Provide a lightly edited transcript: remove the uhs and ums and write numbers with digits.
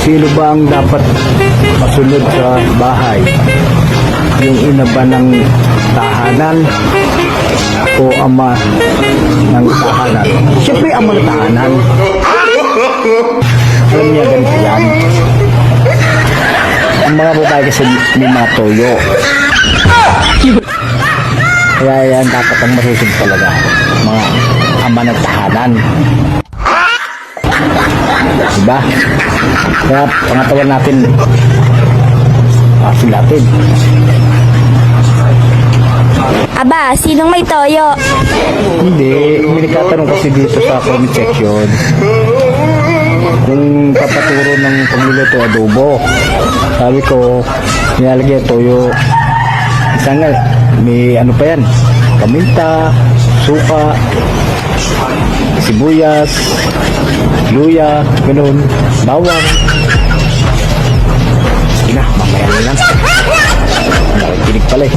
Sino ba ang dapat masunod sa bahay? Yung ina ba ng tahanan o ama ng tahanan? Siyempre ama ng tahanan. Alam niya ganito yan. Ang mga babae kasi may mga toyo. Kaya yan dapat ang masusunod talaga. Mga ama ng tahanan. Diba? Kaya pangatawan natin asin natin. Aba, sinong may toyo? Hindi, may nagtatanong kasi dito sa comment section kung papaturo ng pagluluto adobo. Sabi ko, nilalagyan toyo. Isa nga, may ano pa yan, paminta, suka, sibuyas, luya, ganun, bawang. Sige na, mamaya na lang. Nakikinig pala eh.